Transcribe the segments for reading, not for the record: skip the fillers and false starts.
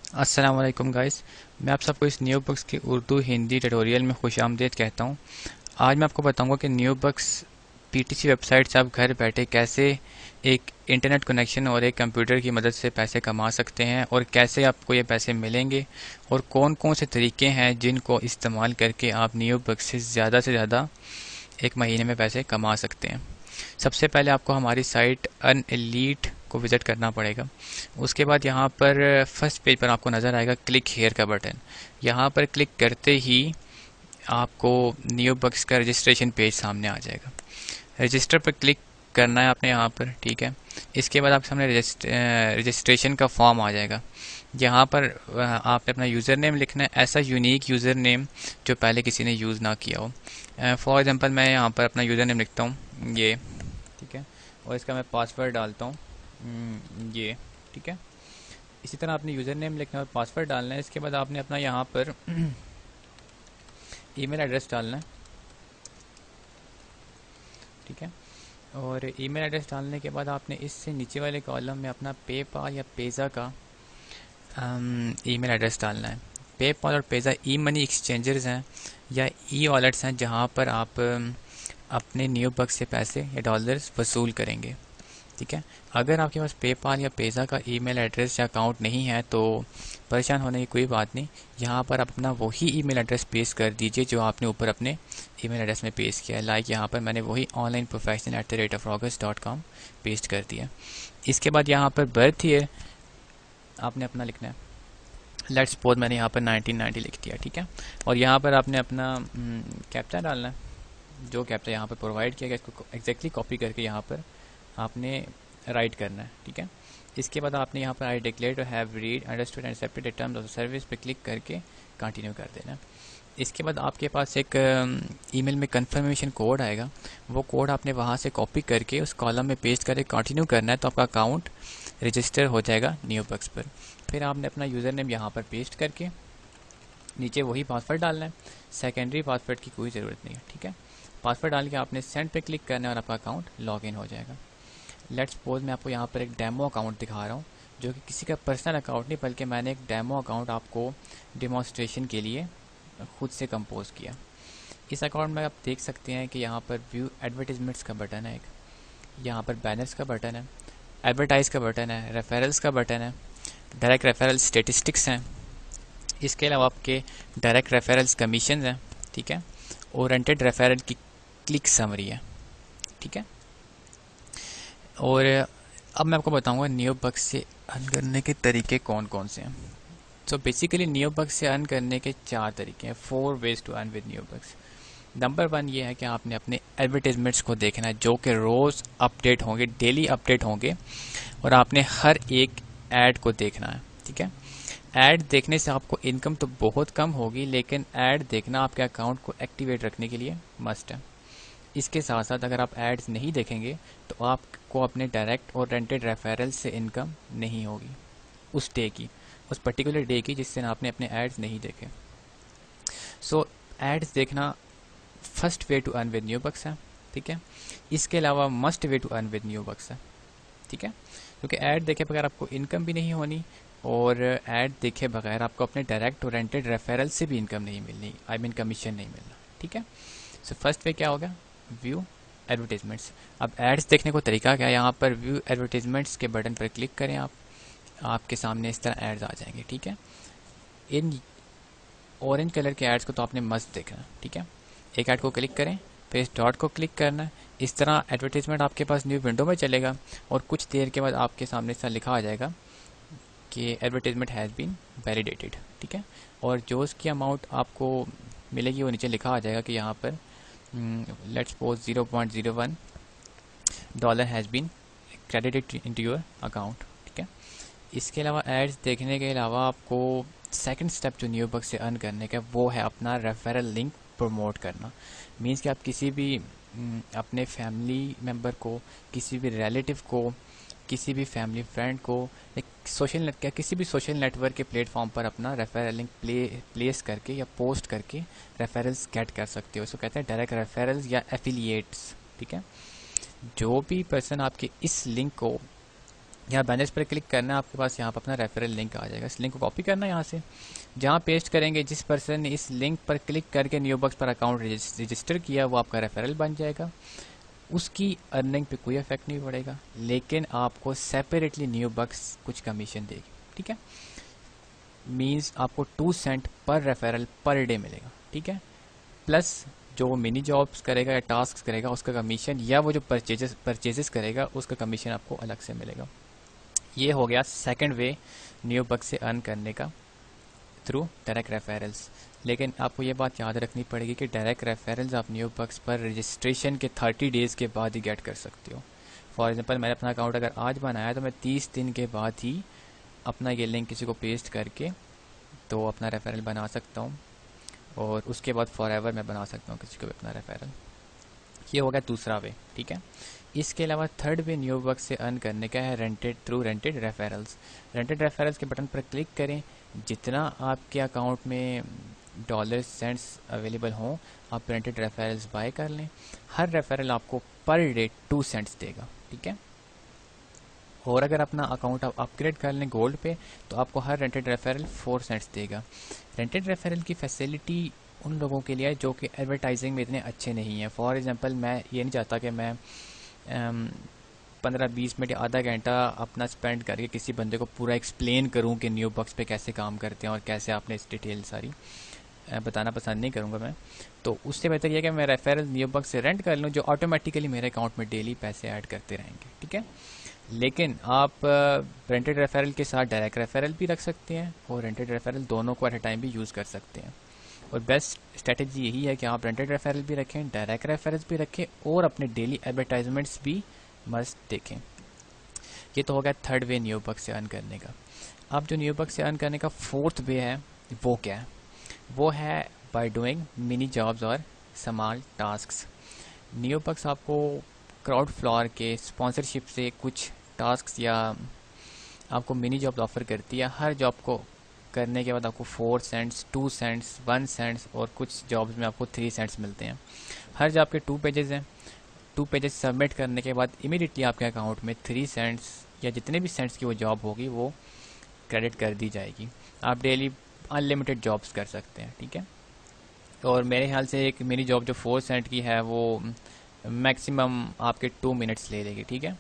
अस्सलाम वालेकुम गाइस। मैं आप सबको इस न्यू बुक्स के उर्दू हिंदी ट्यूटोरियल में खुशामदीद कहता हूँ। आज मैं आपको बताऊंगा कि न्यू बुक्स पीटीसी वेबसाइट से आप घर बैठे कैसे एक इंटरनेट कनेक्शन और एक कंप्यूटर की मदद से पैसे कमा सकते हैं और कैसे आपको ये पैसे मिलेंगे और कौन कौन से तरीके हैं जिनको इस्तेमाल करके आप न्यू बुक्स से ज़्यादा एक महीने में पैसे कमा सकते हैं। सबसे पहले आपको हमारी साइट अनएलीट को विज़िट करना पड़ेगा। उसके बाद यहाँ पर फर्स्ट पेज पर आपको नज़र आएगा क्लिक हेयर का बटन। यहाँ पर क्लिक करते ही आपको न्यू बक्स का रजिस्ट्रेशन पेज सामने आ जाएगा। रजिस्टर पर क्लिक करना है आपने यहाँ पर, ठीक है। इसके बाद आपके सामने रजिस्ट्रेशन का फॉर्म आ जाएगा। यहाँ पर आपने अपना यूज़र नेम लिखना है, ऐसा यूनिक यूज़र नेम जो पहले किसी ने यूज़ ना किया हो। फॉर एग्जांपल मैं यहाँ पर अपना यूज़र नेम लिखता हूँ ये, ठीक है, और इसका मैं पासवर्ड डालता हूँ ये, ठीक है। इसी तरह आपने यूज़र नेम लिखना है और पासवर्ड डालना है। इसके बाद आपने अपना यहाँ पर ईमेल एड्रेस डालना है, ठीक है। और ईमेल एड्रेस डालने के बाद आपने इससे नीचे वाले कॉलम में अपना पेपाल या पेज़ा का ईमेल एड्रेस डालना है। पेपाल और पेज़ा ई मनी एक्सचेंजर्स हैं या ई वॉलेट्स हैं जहाँ पर आप अपने न्यू बक्स से पैसे या डॉलर्स वसूल करेंगे, ठीक है। अगर आपके पास पेपाल या पेज़ा का ईमेल एड्रेस या अकाउंट नहीं है तो परेशान होने की कोई बात नहीं। यहाँ पर आप अपना वही ईमेल एड्रेस पेस्ट कर दीजिए जो आपने ऊपर अपने ईमेल एड्रेस में पेस्ट किया है। लाइक यहाँ पर मैंने वही onlineprofessional@august.com पेस्ट कर दिया। इसके बाद यहाँ पर बर्थ ईयर आपने अपना लिखना है। लेट्स सपोज मैंने यहाँ पर 1990 लिख दिया, ठीक है। और यहाँ पर आपने अपना कैप्चा डालना है, जो कैप्चा यहाँ पर प्रोवाइड किया गया इसको एग्जैक्टली कॉपी करके यहाँ पर आपने राइट करना है, ठीक है। इसके बाद आपने यहाँ पर I declare to have read understood and accepted the terms of service पे क्लिक करके कंटिन्यू कर देना। इसके बाद आपके पास एक ईमेल में कंफर्मेशन कोड आएगा। वो कोड आपने वहाँ से कॉपी करके उस कॉलम में पेस्ट करके कंटिन्यू करना है, तो आपका अकाउंट रजिस्टर हो जाएगा न्यू बक्स पर। फिर आपने अपना यूज़र नेम यहाँ पर पेस्ट करके नीचे वही पासवर्ड डालना है। सेकेंडरी पासवर्ड की कोई ज़रूरत नहीं है, ठीक है। पासवर्ड डाल के आपने सेंड पे क्लिक करना है और आपका अकाउंट लॉगिन हो जाएगा। लेट्स सपोज मैं आपको यहाँ पर एक डेमो अकाउंट दिखा रहा हूँ जो कि किसी का पर्सनल अकाउंट नहीं, बल्कि मैंने एक डेमो अकाउंट आपको डेमोन्स्ट्रेशन के लिए खुद से कंपोज किया। इस अकाउंट में आप देख सकते हैं कि यहाँ पर व्यू एडवर्टीजमेंट्स का बटन है, एक यहाँ पर बैनर्स का बटन है, एडवर्टाइज का बटन है, रेफरल्स का बटन है, डायरेक्ट रेफरल स्टेटिस्टिक्स हैं। इसके अलावा आपके डायरेक्ट रेफरल्स कमीशन हैं, ठीक है। ओरिएंटेड रेफरल की क्लिक समरी है, ठीक है। और अब मैं आपको बताऊंगा न्यू बक्स से अर्न करने के तरीके कौन कौन से हैं। सो बेसिकली न्यू बक्स से अर्न करने के 4 तरीके हैं, 4 ways to earn with new box. Number 1 ये है कि आपने अपने एडवर्टीजमेंट्स को देखना है जो कि रोज़ अपडेट होंगे, डेली अपडेट होंगे, और आपने हर एक ऐड को देखना है, ठीक है। ऐड देखने से आपको इनकम तो बहुत कम होगी, लेकिन ऐड देखना आपके अकाउंट को एक्टिवेट रखने के लिए मस्ट है। इसके साथ साथ अगर आप एड्स नहीं देखेंगे तो आपको अपने डायरेक्ट और रेंटेड रेफरल से इनकम नहीं होगी उस डे की, उस पर्टिकुलर डे की जिस दिन आपने अपने एड्स नहीं देखे। सो एड्स देखना first way to earn with new bucks है, ठीक है। इसके अलावा must way to earn with new bucks है, ठीक है, क्योंकि ऐड देखे बगैर आपको इनकम भी नहीं होनी और ऐड देखे बगैर आपको अपने डायरेक्ट और रेंटेड रेफरल से भी इनकम नहीं मिलनी, आई मीन कमीशन नहीं मिलना, ठीक है। सो फर्स्ट वे क्या होगा, व्यू एडवर्टीजमेंट्स। अब एड्स देखने को तरीका क्या है, यहाँ पर व्यू एडवर्टीजमेंट्स के बटन पर क्लिक करें आप, आपके सामने इस तरह एड्स आ जाएंगे, ठीक है। इन ऑरेंज कलर के एड्स को तो आपने मस्त देखना, ठीक है। एक ऐड को क्लिक करें, फिर इस डॉट को क्लिक करना है। इस तरह एडवर्टीजमेंट आपके पास न्यू विंडो में चलेगा और कुछ देर के बाद आपके सामने इस तरह लिखा आ जाएगा कि एडवर्टीजमेंट हैज़ बीन वैलिडेटेड, ठीक है। और जो उसकी अमाउंट आपको मिलेगी वो नीचे लिखा आ जाएगा कि यहाँ पर let's suppose $0.01 has been credited into your account, ठीक है। इसके अलावा एड्स देखने के अलावा आपको सेकंड स्टेप जो न्यू बक्स से अर्न करने का वो है अपना रेफरल लिंक प्रमोट करना। मीन्स कि आप किसी भी अपने फैमिली मेम्बर को, किसी भी रिलेटिव को, किसी भी फैमिली फ्रेंड को एक किसी भी सोशल नेटवर्क के प्लेटफॉर्म पर अपना रेफरल लिंक प्लेस करके या पोस्ट करके रेफरल्स गेट कर सकते हो। इसको कहते हैं डायरेक्ट रेफरल्स या एफिलिएट्स, ठीक है। जो भी पर्सन आपके इस लिंक को यहाँ बैनर्स पर क्लिक करना है, आपके पास यहाँ पर अपना रेफरल लिंक आ जाएगा। इस लिंक को कॉपी करना है यहाँ से, जहाँ पेस्ट करेंगे जिस पर्सन ने इस लिंक पर क्लिक करके न्यूबक्स पर अकाउंट रजिस्टर किया वो आपका रेफरल बन जाएगा। उसकी अर्निंग पे कोई इफेक्ट नहीं पड़ेगा, लेकिन आपको सेपरेटली न्यूबक्स कुछ कमीशन देगी, ठीक है। मींस आपको 2 सेंट पर रेफरल पर डे मिलेगा, ठीक है। प्लस जो वो मिनी जॉब्स करेगा या टास्क करेगा उसका कमीशन, या वो जो परचेजेस करेगा उसका कमीशन आपको अलग से मिलेगा। ये हो गया सेकंड वे न्यूबक्स से अर्न करने का, थ्रू डायरेक्ट रेफरल्स। लेकिन आपको ये बात याद रखनी पड़ेगी कि डायरेक्ट रेफरल्स आप न्यूबक्स पर रजिस्ट्रेशन के 30 डेज़ के बाद ही गेट कर सकते हो। फॉर एग्जांपल मैंने अपना अकाउंट अगर आज बनाया तो मैं 30 दिन के बाद ही अपना ये लिंक किसी को पेस्ट करके तो अपना रेफरल बना सकता हूँ, और उसके बाद फॉर एवर मैं बना सकता हूँ किसी को भी अपना रेफरल। ये हो गया दूसरा वे, ठीक है। इसके अलावा थर्ड वे न्यूबक्स से अर्न करने का है रेंटेड रेफरल्स। रेंटेड रेफरल्स के बटन पर क्लिक करें, जितना आपके अकाउंट में डॉलर सेंट्स अवेलेबल हों आप रेंटेड रेफरल्स बाय कर लें। हर रेफरल आपको पर डे 2 सेंट्स देगा, ठीक है। और अगर अपना अकाउंट आप अपग्रेड कर लें गोल्ड पे तो आपको हर रेंटेड रेफरल 4 सेंट्स देगा। रेंटेड रेफरल की फैसिलिटी उन लोगों के लिए है जो कि एडवर्टाइजिंग में इतने अच्छे नहीं हैं। फॉर एग्जांपल मैं ये नहीं चाहता कि मैं 15-20 मिनट या आधा घंटा अपना स्पेंड करके किसी बंदे को पूरा एक्सप्लेन करूं कि न्यूबक्स पे कैसे काम करते हैं और कैसे आपने इस डिटेल सारी बताना पसंद नहीं करूंगा मैं। तो उससे बेहतर यह कि मैं रेफरल न्यूबक्स से रेंट कर लूं जो ऑटोमेटिकली मेरे अकाउंट में डेली पैसे ऐड करते रहेंगे, ठीक है। लेकिन आप रेंटेड रेफरल के साथ डायरेक्ट रेफरल भी रख सकते हैं और रेंटेड रेफरल दोनों को एट अ टाइम भी यूज़ कर सकते हैं। और बेस्ट स्ट्रेटजी यही है कि आप रेंटेड रेफरल भी रखें, डायरेक्ट रेफरल्स भी रखें और अपने डेली एडवर्टाइजमेंट्स भी मस्ट देखें। ये तो हो गया थर्ड वे न्यूबक्स से अर्न करने का। अब जो न्यूबक्स से अर्न करने का फोर्थ वे है वो क्या है? वो है बाय डूइंग मिनी जॉब्स और स्मॉल टास्क्स। न्यूबक्स आपको क्राउड फ्लोर के स्पॉन्सरशिप से कुछ टास्क्स या आपको मिनी जॉब ऑफर करती है। हर जॉब को करने के बाद आपको 4 सेंट्स, 2 सेंट्स, 1 सेंट्स और कुछ जॉब्स में आपको 3 सेंट्स मिलते हैं। हर जॉब के 2 पेजेस हैं। 2 पेजेस सबमिट करने के बाद इमीडिएटली आपके अकाउंट में 3 सेंट्स या जितने भी सेंट्स की वो जॉब होगी वो क्रेडिट कर दी जाएगी। आप डेली अनलिमिटेड जॉब्स कर सकते हैं, ठीक है। और मेरे ख्याल से एक मिनी जॉब जो 4 सेंट की है वो मैक्सिमम आपके 2 मिनट्स ले लेगी, ठीक है।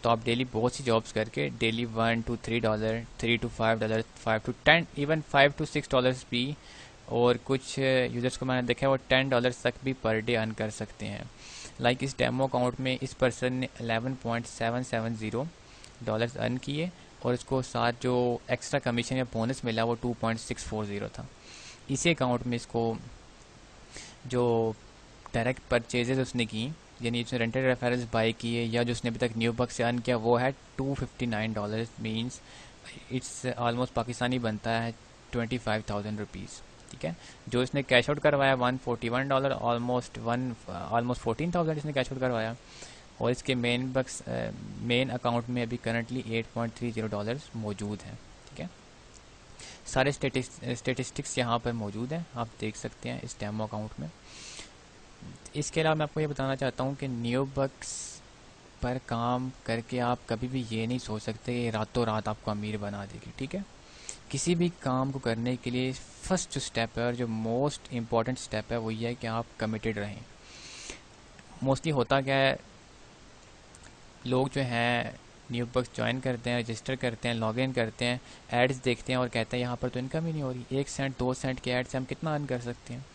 तो आप डेली बहुत सी जॉब्स करके daily $1 to $3, $3 to $5, $5 to $10, even $5 to $6 भी, और कुछ यूजर्स को मैंने देखा है वो $10 तक भी पर डे अर्न कर सकते हैं। लाइक इस डेमो अकाउंट में इस पर्सन ने $11.770 अर्न किए और इसको साथ जो एक्स्ट्रा कमीशन या बोनस मिला वो 2.640 था। इसी अकाउंट में इसको जो डायरेक्ट परचेजेस उसने की, यानी उसने रेंटेड रेफरल्स बाय किए या जो उसने अभी तक न्यूबक्स से अर्न किया वो है $259, मीन्स इट्स ऑलमोस्ट पाकिस्तानी बनता है 25,000 रुपीज़, ठीक है। जो इसने कैश आउट करवाया $141, ऑलमोस्ट 14,000 इसने कैश आउट करवाया। और इसके मेन अकाउंट में अभी करंटली $8.30 मौजूद हैं, ठीक है। सारे स्टेटिस्टिक्स यहाँ पर मौजूद हैं, आप देख सकते हैं इस डेमो अकाउंट में। इसके अलावा मैं आपको ये बताना चाहता हूँ कि न्यूबक्स पर काम करके आप कभी भी ये नहीं सोच सकते कि रातों रात आपको अमीर बना देगी, ठीक है। किसी भी काम को करने के लिए फर्स्ट जो स्टेप है और जो मोस्ट इम्पॉर्टेंट स्टेप है वो ये है कि आप कमिटेड रहें। मोस्टली होता क्या है, लोग जो हैं न्यूबक्स ज्वाइन करते हैं, रजिस्टर करते हैं, लॉग इन करते हैं, एड्स देखते हैं और कहते हैं यहाँ पर तो इनकम ही नहीं हो रही, 1 सेंट 2 सेंट के एड से हम कितना अर्न कर सकते हैं।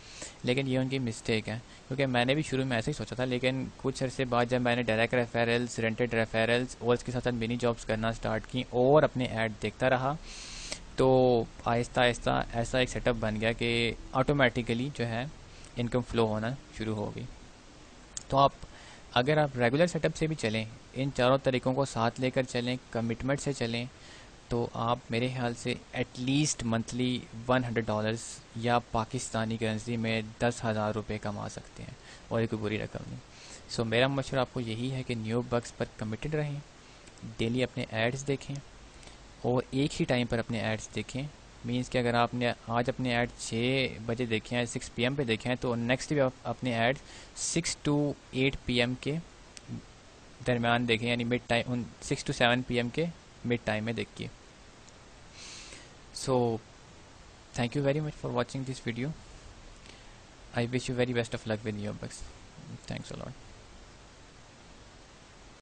लेकिन ये उनकी मिस्टेक है, क्योंकि मैंने भी शुरू में ऐसे ही सोचा था, लेकिन कुछ अरसे बाद जब मैंने डायरेक्ट रेफरल्स, रेंटेड रेफरल्स और इसके साथ साथ मिनी जॉब्स करना स्टार्ट की और अपने ऐड देखता रहा तो आहिस्ता आहिस्ता ऐसा एक सेटअप बन गया कि ऑटोमेटिकली जो है इनकम फ्लो होना शुरू हो गई। तो अगर आप रेगुलर सेटअप से भी चलें, इन चारों तरीक़ों को साथ लेकर चलें, कमिटमेंट से चलें, तो आप मेरे ख्याल से एटलीस्ट मंथली $100 या पाकिस्तानी करेंसी में 10,000 रुपये कमा सकते हैं, और ये कोई बुरी रकम नहीं। सो मेरा मशवरा आपको यही है कि न्यूबक्स पर कमिटेड रहें, डेली अपने एड्स देखें और एक ही टाइम पर अपने एड्स देखें। मीन्स कि अगर आपने आज अपने ऐड 6 बजे देखे हैं, 6 PM पे देखे हैं, तो नेक्स्ट भी आप अपने ऐड 6 to 8 PM के दरमियान देखें, यानी मिड टाइम 6 to 7 PM के मिड टाइम में देखिए। So thank you very much for watching this video. I wish you very best of luck with your books. Thanks a lot.